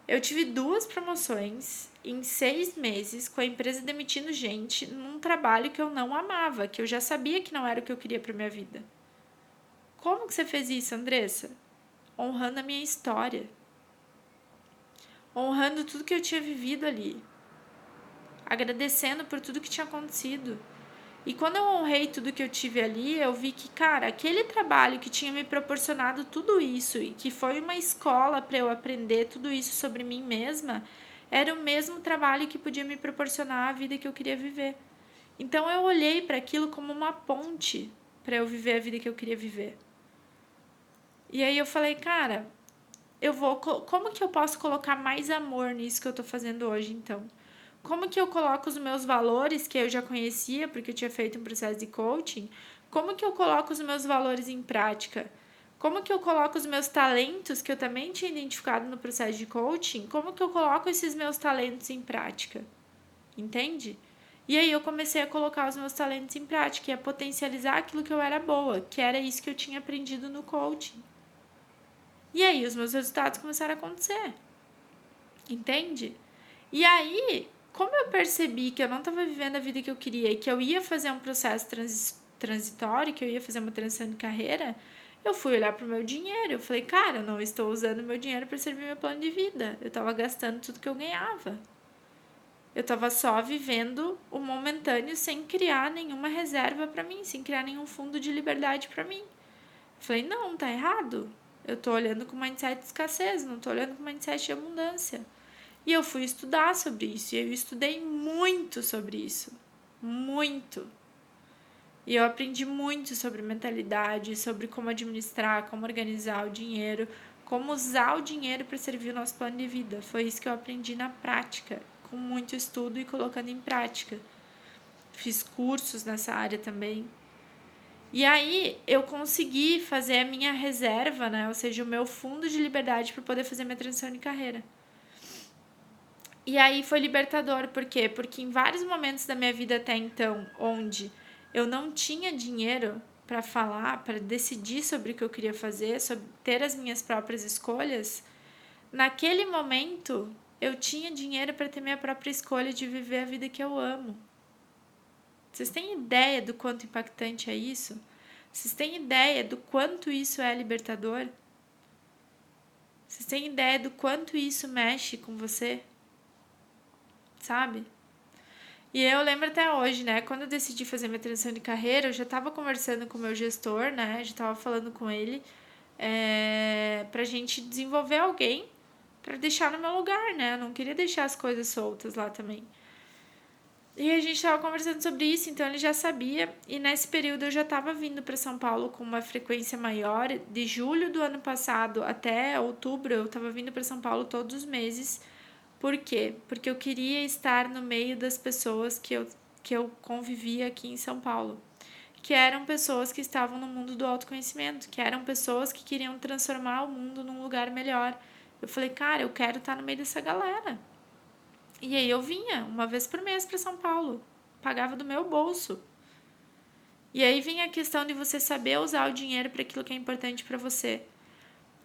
Eu tive 2 promoções em 6 meses, com a empresa demitindo gente num trabalho que eu não amava, que eu já sabia que não era o que eu queria para minha vida. Como que você fez isso, Andressa? Honrando a minha história. Honrando tudo que eu tinha vivido ali. Agradecendo por tudo que tinha acontecido. E quando eu honrei tudo que eu tive ali, eu vi que, cara, aquele trabalho que tinha me proporcionado tudo isso e que foi uma escola para eu aprender tudo isso sobre mim mesma, era o mesmo trabalho que podia me proporcionar a vida que eu queria viver. Então eu olhei para aquilo como uma ponte para eu viver a vida que eu queria viver. E aí eu falei, cara, como que eu posso colocar mais amor nisso que eu tô fazendo hoje, então? Como que eu coloco os meus valores que eu já conhecia, porque eu tinha feito um processo de coaching? Como que eu coloco os meus valores em prática? Como que eu coloco os meus talentos que eu também tinha identificado no processo de coaching? Como que eu coloco esses meus talentos em prática? Entende? E aí eu comecei a colocar os meus talentos em prática e a potencializar aquilo que eu era boa, que era isso que eu tinha aprendido no coaching. E aí os meus resultados começaram a acontecer. Entende? E aí, como eu percebi que eu não estava vivendo a vida que eu queria e que eu ia fazer um processo transitório, que eu ia fazer uma transição de carreira, eu fui olhar para o meu dinheiro. Eu falei, cara, eu não estou usando o meu dinheiro para servir meu plano de vida. Eu estava gastando tudo que eu ganhava. Eu estava só vivendo o momentâneo sem criar nenhuma reserva para mim, sem criar nenhum fundo de liberdade para mim. Eu falei, não, tá errado. Eu tô olhando com mindset de escassez, não tô olhando com mindset de abundância. E eu fui estudar sobre isso, e eu estudei muito sobre isso. Muito. E eu aprendi muito sobre mentalidade, sobre como administrar, como organizar o dinheiro, como usar o dinheiro para servir o nosso plano de vida. Foi isso que eu aprendi na prática, com muito estudo e colocando em prática. Fiz cursos nessa área também. E aí eu consegui fazer a minha reserva, né? Ou seja, o meu fundo de liberdade para poder fazer minha transição de carreira. E aí foi libertador, por quê? Porque em vários momentos da minha vida até então, onde eu não tinha dinheiro para falar, para decidir sobre o que eu queria fazer, sobre ter as minhas próprias escolhas, naquele momento eu tinha dinheiro para ter minha própria escolha de viver a vida que eu amo. Vocês têm ideia do quanto impactante é isso? Vocês têm ideia do quanto isso é libertador? Vocês têm ideia do quanto isso mexe com você? Sabe? E eu lembro até hoje, né? Quando eu decidi fazer minha transição de carreira, eu já estava conversando com o meu gestor, né? Já estava falando com ele pra gente desenvolver alguém para deixar no meu lugar, né? Eu não queria deixar as coisas soltas lá também. E a gente estava conversando sobre isso, então ele já sabia. E nesse período eu já estava vindo para São Paulo com uma frequência maior. De julho do ano passado até outubro, eu estava vindo para São Paulo todos os meses. Por quê? Porque eu queria estar no meio das pessoas que eu convivia aqui em São Paulo. Que eram pessoas que estavam no mundo do autoconhecimento, que eram pessoas que queriam transformar o mundo num lugar melhor. Eu falei, cara, eu quero estar no meio dessa galera. E aí eu vinha uma vez por mês para São Paulo, pagava do meu bolso. E aí vem a questão de você saber usar o dinheiro para aquilo que é importante para você.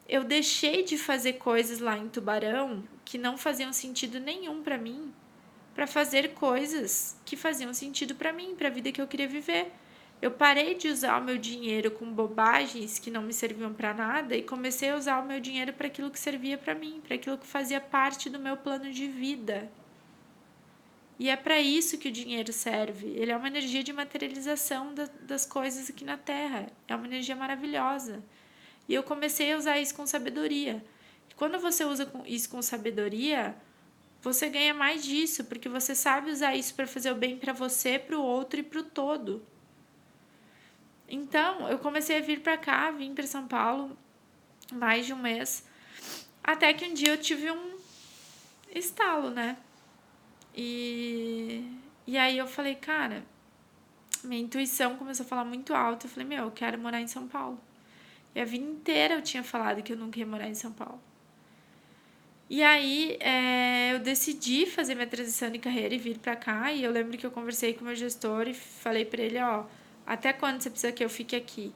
Eu deixei de fazer coisas lá em Tubarão que não faziam sentido nenhum para mim, para fazer coisas que faziam sentido para mim, para a vida que eu queria viver. Eu parei de usar o meu dinheiro com bobagens que não me serviam para nada e comecei a usar o meu dinheiro para aquilo que servia para mim, para aquilo que fazia parte do meu plano de vida. E é para isso que o dinheiro serve. Ele é uma energia de materialização das coisas aqui na Terra. É uma energia maravilhosa. E eu comecei a usar isso com sabedoria. E quando você usa isso com sabedoria, você ganha mais disso, porque você sabe usar isso para fazer o bem para você, para o outro e para o todo. Então, eu comecei a vir para cá, vim para São Paulo mais de um mês, até que um dia eu tive um estalo, né? E aí eu falei, cara, minha intuição começou a falar muito alto. Eu falei, eu quero morar em São Paulo. E a vida inteira eu tinha falado que eu nunca ia morar em São Paulo. E aí eu decidi fazer minha transição de carreira e vir pra cá. E eu lembro que eu conversei com o meu gestor e falei pra ele, até quando você precisa que eu fique aqui?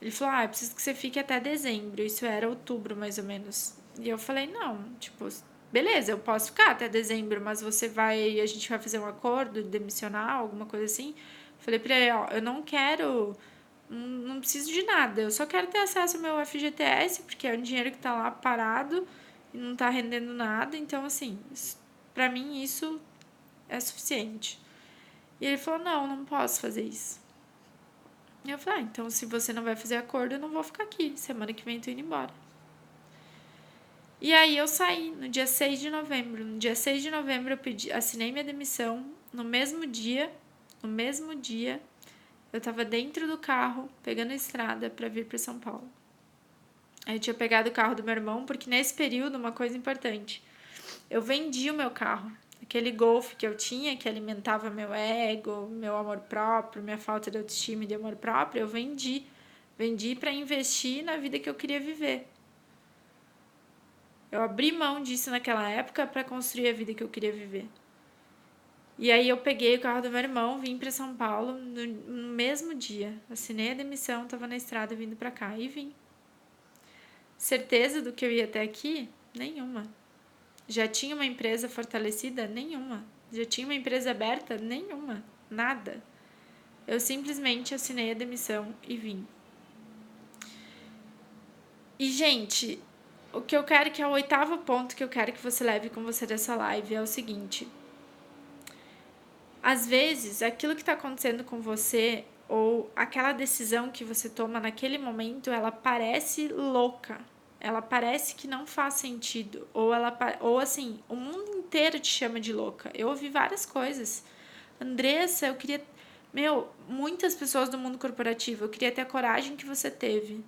Ele falou, eu preciso que você fique até dezembro. Isso era outubro, mais ou menos. E eu falei, não, tipo, beleza, eu posso ficar até dezembro, mas a gente vai fazer um acordo demissionar, alguma coisa assim. Falei pra ele, eu não quero, não preciso de nada, eu só quero ter acesso ao meu FGTS, porque é um dinheiro que tá lá parado e não tá rendendo nada, então assim, pra mim isso é suficiente. E ele falou, não posso fazer isso. E eu falei, então se você não vai fazer acordo, eu não vou ficar aqui, semana que vem eu tô indo embora. E aí eu saí no dia 6 de novembro. No dia 6 de novembro eu assinei minha demissão. No mesmo dia, eu tava dentro do carro, pegando a estrada para vir para São Paulo. Aí eu tinha pegado o carro do meu irmão, porque nesse período, uma coisa importante, eu vendi o meu carro. Aquele Golf que eu tinha, que alimentava meu ego, meu amor próprio, minha falta de autoestima e de amor próprio, eu vendi. Vendi para investir na vida que eu queria viver. Eu abri mão disso naquela época para construir a vida que eu queria viver. E aí eu peguei o carro do meu irmão, vim para São Paulo no mesmo dia. Assinei a demissão, tava na estrada vindo para cá e vim. Certeza do que eu ia até aqui? Nenhuma. Já tinha uma empresa fortalecida? Nenhuma. Já tinha uma empresa aberta? Nenhuma. Nada. Eu simplesmente assinei a demissão e vim. E, gente, o que eu quero, que é o 8º ponto que eu quero que você leve com você dessa live, é o seguinte. Às vezes, aquilo que está acontecendo com você ou aquela decisão que você toma naquele momento, ela parece louca. Ela parece que não faz sentido. Ou assim, o mundo inteiro te chama de louca. Eu ouvi várias coisas. Andressa, eu queria... muitas pessoas do mundo corporativo, eu queria ter a coragem que você teve.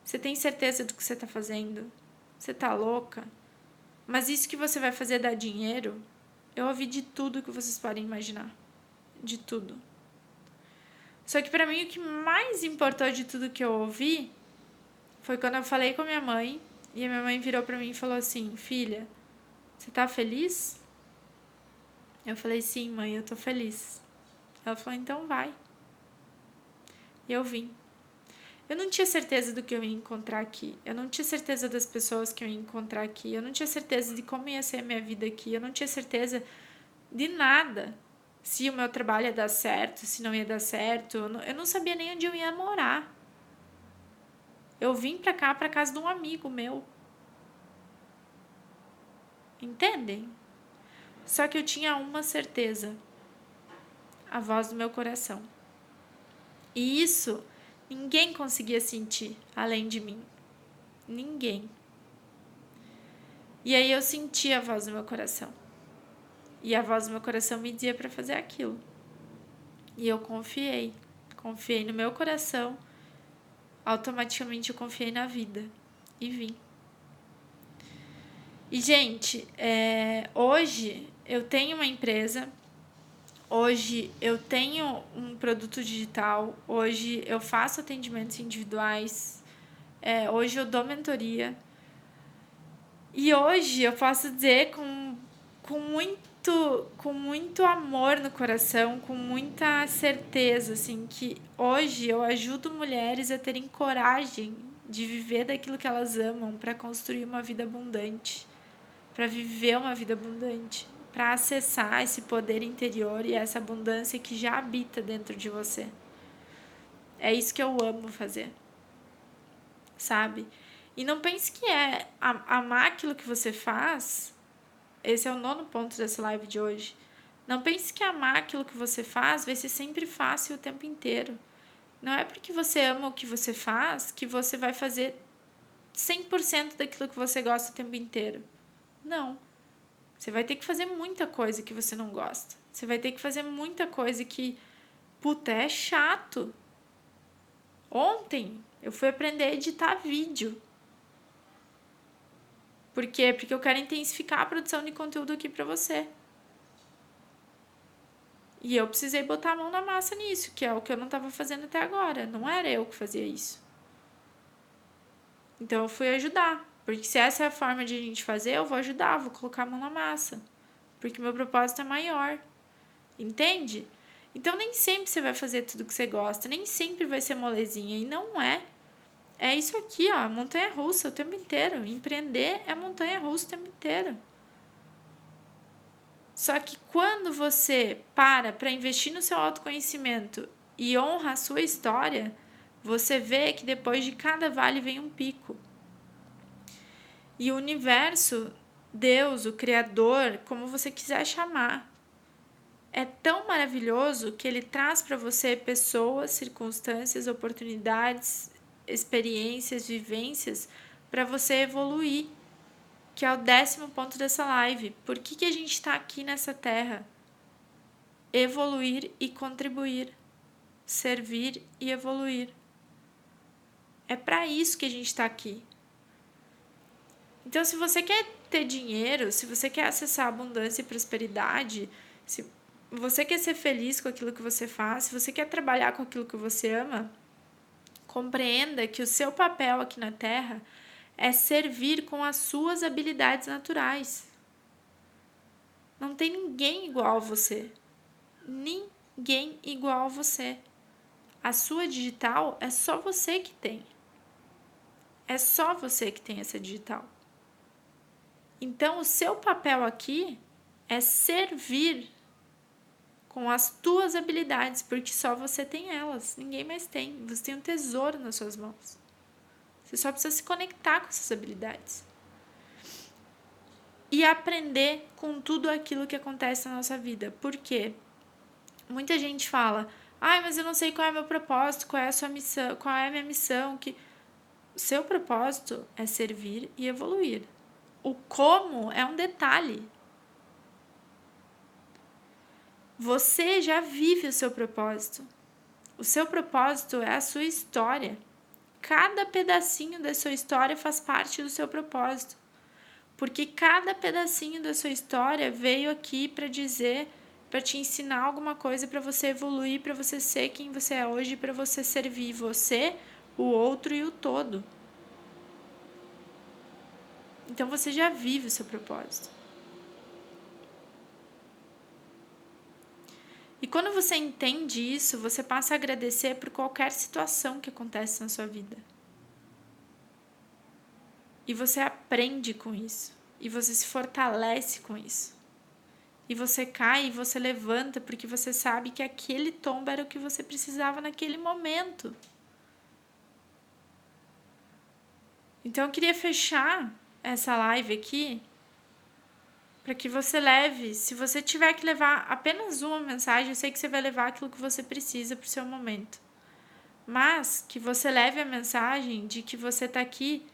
Você tem certeza do que você está fazendo? Você está louca? Mas isso que você vai fazer dá dinheiro? Eu ouvi de tudo que vocês podem imaginar. De tudo. Só que pra mim o que mais importou de tudo que eu ouvi foi quando eu falei com a minha mãe e a minha mãe virou pra mim e falou assim, filha, você tá feliz? Eu falei, sim, mãe, eu tô feliz. Ela falou, então vai. E eu vim. Eu não tinha certeza do que eu ia encontrar aqui. Eu não tinha certeza das pessoas que eu ia encontrar aqui. Eu não tinha certeza de como ia ser a minha vida aqui. Eu não tinha certeza de nada. Se o meu trabalho ia dar certo, se não ia dar certo. Eu não sabia nem onde eu ia morar. Eu vim pra cá, pra casa de um amigo meu. Entendem? Só que eu tinha uma certeza. A voz do meu coração. E isso ninguém conseguia sentir além de mim. Ninguém. E aí eu senti a voz do meu coração. E a voz do meu coração me dizia para fazer aquilo. E eu confiei no meu coração, automaticamente eu confiei na vida e vim. E, gente, hoje eu tenho uma empresa, hoje eu tenho um produto digital, hoje eu faço atendimentos individuais, hoje eu dou mentoria. E hoje eu posso dizer com muito amor no coração, com muita certeza, assim, que hoje eu ajudo mulheres a terem coragem de viver daquilo que elas amam para construir uma vida abundante, para viver uma vida abundante, para acessar esse poder interior e essa abundância que já habita dentro de você. É isso que eu amo fazer, sabe? E não pense que amar aquilo que você faz. Esse é o 9º ponto dessa live de hoje. Não pense que amar aquilo que você faz vai ser sempre fácil o tempo inteiro. Não é porque você ama o que você faz que você vai fazer 100% daquilo que você gosta o tempo inteiro. Não. Você vai ter que fazer muita coisa que você não gosta. Você vai ter que fazer muita coisa que, puta, é chato. Ontem eu fui aprender a editar vídeo. Por quê? Porque eu quero intensificar a produção de conteúdo aqui pra você. E eu precisei botar a mão na massa nisso, que é o que eu não estava fazendo até agora. Não era eu que fazia isso. Então eu fui ajudar. Porque se essa é a forma de a gente fazer, eu vou ajudar, vou colocar a mão na massa. Porque meu propósito é maior. Entende? Então nem sempre você vai fazer tudo que você gosta, nem sempre vai ser molezinha. E não é. É isso aqui, ó, montanha-russa o tempo inteiro. Empreender é montanha-russa o tempo inteiro. Só que quando você para investir no seu autoconhecimento e honra a sua história, você vê que depois de cada vale vem um pico. E o universo, Deus, o Criador, como você quiser chamar, é tão maravilhoso que ele traz para você pessoas, circunstâncias, oportunidades, experiências, vivências para você evoluir, que é o 10º ponto dessa live. Por que a gente está aqui nessa terra? Evoluir e contribuir, servir e evoluir. É para isso que a gente está aqui. Então, se você quer ter dinheiro, se você quer acessar abundância e prosperidade, se você quer ser feliz com aquilo que você faz, se você quer trabalhar com aquilo que você ama, compreenda que o seu papel aqui na Terra é servir com as suas habilidades naturais. Não tem ninguém igual a você. Ninguém igual a você. A sua digital é só você que tem. É só você que tem essa digital. Então, o seu papel aqui é servir com as tuas habilidades, porque só você tem elas, ninguém mais tem. Você tem um tesouro nas suas mãos. Você só precisa se conectar com essas habilidades. E aprender com tudo aquilo que acontece na nossa vida. Por quê? Muita gente fala, mas eu não sei qual é o meu propósito, qual é a sua missão, qual é a minha missão. O seu propósito é servir e evoluir. O como é um detalhe. Você já vive o seu propósito. O seu propósito é a sua história. Cada pedacinho da sua história faz parte do seu propósito. Porque cada pedacinho da sua história veio aqui para dizer, para te ensinar alguma coisa, para você evoluir, para você ser quem você é hoje, para você servir você, o outro e o todo. Então você já vive o seu propósito. E quando você entende isso, você passa a agradecer por qualquer situação que acontece na sua vida. E você aprende com isso. E você se fortalece com isso. E você cai e você levanta porque você sabe que aquele tombo era o que você precisava naquele momento. Então eu queria fechar essa live aqui para que você leve, se você tiver que levar apenas uma mensagem, eu sei que você vai levar aquilo que você precisa para o seu momento. Mas que você leve a mensagem de que você está aqui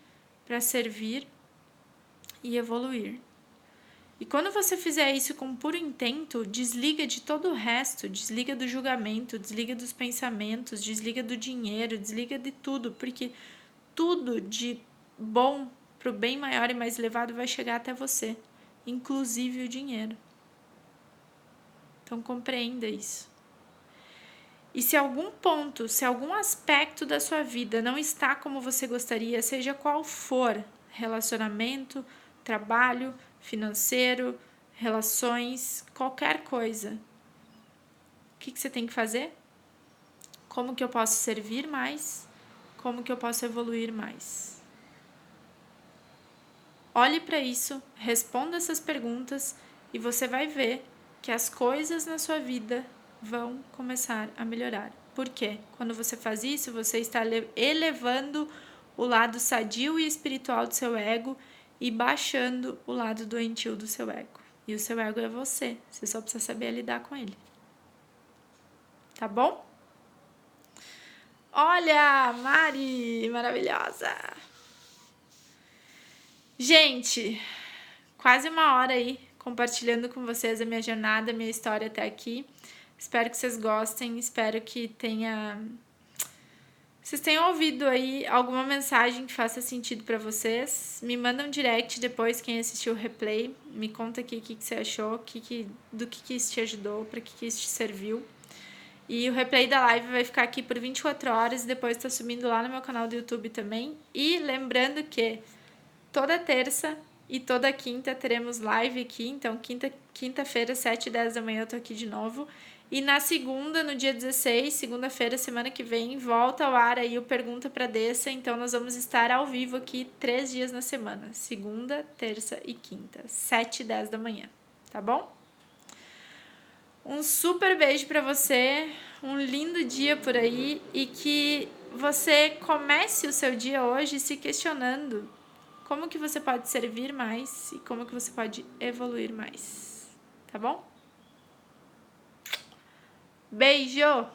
para servir e evoluir. E quando você fizer isso com puro intento, desliga de todo o resto, desliga do julgamento, desliga dos pensamentos, desliga do dinheiro, desliga de tudo, porque tudo de bom para o bem maior e mais elevado vai chegar até você, inclusive o dinheiro. Então compreenda isso. E se algum ponto, se algum aspecto da sua vida não está como você gostaria, seja qual for, relacionamento, trabalho, financeiro, relações, qualquer coisa, o que você tem que fazer? Como que eu posso servir mais? Como que eu posso evoluir mais? Olhe para isso, responda essas perguntas e você vai ver que as coisas na sua vida vão começar a melhorar. Por quê? Quando você faz isso, você está elevando o lado sadio e espiritual do seu ego e baixando o lado doentio do seu ego. E o seu ego é você só precisa saber lidar com ele. Tá bom? Olha, Mari, maravilhosa! Gente, quase uma hora aí compartilhando com vocês a minha jornada, a minha história até aqui. Espero que vocês gostem, espero que vocês tenham ouvido aí alguma mensagem que faça sentido para vocês. Me manda um direct depois quem assistiu o replay, me conta aqui o que você achou, do que isso te ajudou, para que isso te serviu. E o replay da live vai ficar aqui por 24 horas e depois tá subindo lá no meu canal do YouTube também. E lembrando que toda terça e toda quinta teremos live aqui, então quinta-feira, 7h10 da manhã eu tô aqui de novo. E na segunda, no dia 16, segunda-feira, semana que vem, volta ao ar aí o Pergunta pra Dessa, então nós vamos estar ao vivo aqui 3 dias na semana, segunda, terça e quinta, 7h10 da manhã, tá bom? Um super beijo pra você, um lindo dia por aí e que você comece o seu dia hoje se questionando como que você pode servir mais e como que você pode evoluir mais, tá bom? Beijo!